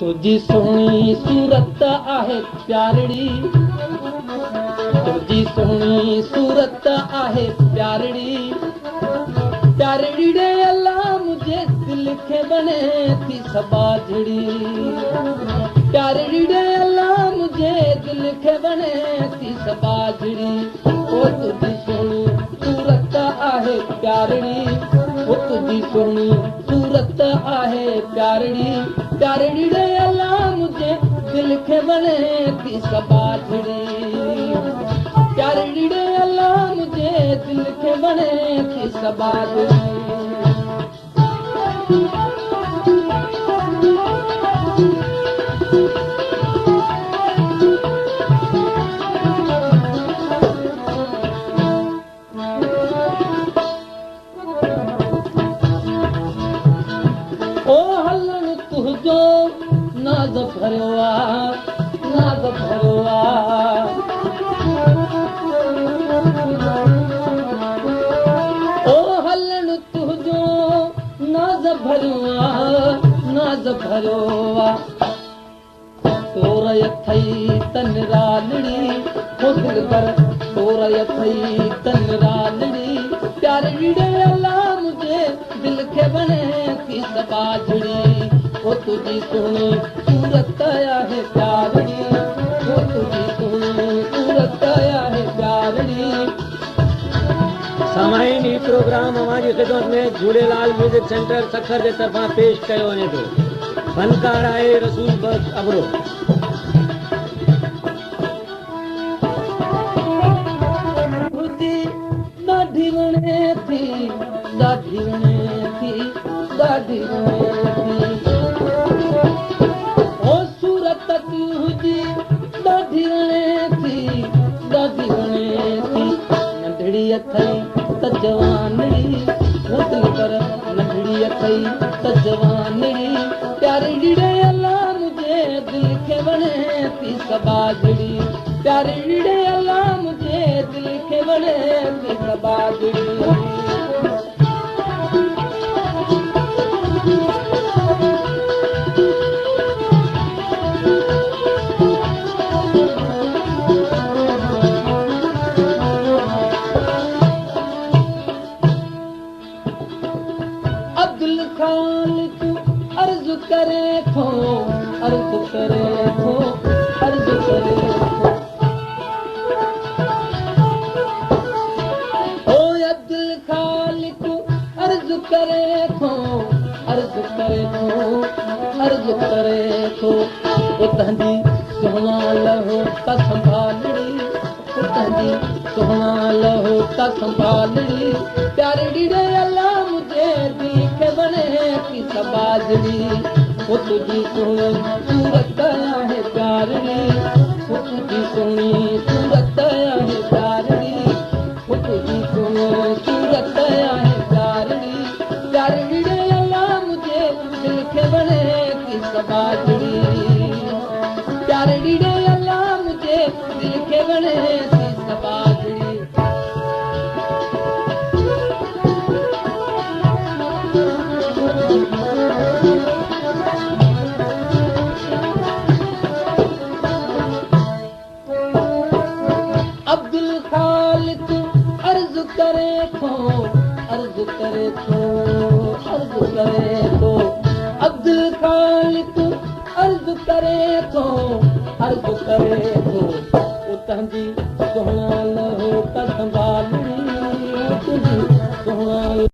तुझी सोहणी सूरत आहे प्यारड़ी, तुझी सोहणी सूरत आहे प्यारड़ी, प्यारड़ी रे अल्लाह मुझे दिल के बने थी सबाजड़ी, प्यारड़ी रे अल्लाह मुझे दिल के बने थी सबाजड़ी। ओ तुझी सोहणी सूरत आहे प्यारड़ी, ओ तुझी सोहणी सूरत आहे प्यारड़ी, प्यारड़ी रे अल्लाह मुझे दिल के बने थी सबाजड़ी, प्यारड़ी रे अल्लाह मुझे दिल के बने थी सबाजड़ी। नाज़ भरवा नाज़ भरवा, ओ हलन तुझो नाज़ भरवा नाज़ भरवा, तोर अथई तन रालड़ी हो दिल कर, तोर अथई तन रालड़ी, प्यारड़ी रे अल्लाह मुझे दिल के बने थी सबाजड़ी। ओ तुझी सोहणी सूरत आहे प्यारड़ी, ओ तुझी सोहणी सूरत आहे प्यारड़ी। सामाईन ही प्रोग्राम हमारी खिदमत में झूलेलाल म्यूजिक सेंटर सखर के तरफा पेश कयो वञे थो। फनकार आहे रसूल बख्श अबरो। ॾाढी वणे थी, ॾाढी वणे थी, ॾाढी वणे थी, ओ सूरत तुझी ॾाढी वणे थी, ॾाढी वणे थी, नंढड़ी अथई त जवानड़ी हो दिल कर, नंढड़ी अथई त जवानड़ी, प्यारड़ी रे अल्लाह मुझे दिल के बने थी सबाजड़ी, प्यारड़ी रे अल्लाह मुझे दिल के बने थी सबाजड़ी। अब्दुल खालिक अर्ज करे थो, अर्ज करे थो, अर्ज करे थो, ओ अब्दुल खालिक अर्ज करे थो, अर्ज करे थो, अर्ज करे थो, ओ तंहिंजी सोहणा लहो त संभालड़ी, ओ तंहिंजी सोहणा लहो त संभालड़ी, प्यारड़ी रे अल्लाह मुझे दिल के बने थी सबाजड़ी। ओ तुझी सोहणी सूरत आहे प्यारड़ी, ओ तुझी सोहणी सूरत आहे प्यारड़ी, ओ तुझी सोहणी सूरत आहे प्यारड़ी, प्यारड़ी रे अल्लाह मुझे दिल के बने थी सबाजड़ी, प्यारड़ी रे अल्लाह मुझे दिल के बने थी सबाजड़ी। अब्दुल खालिक अर्ज करे थो, अर्ज करे थो, अर्ज करे थो, अब्दुल खालिक अर्ज करे थो, अर्ज करे थो, ओ तंहिंजी सोहणा लहो त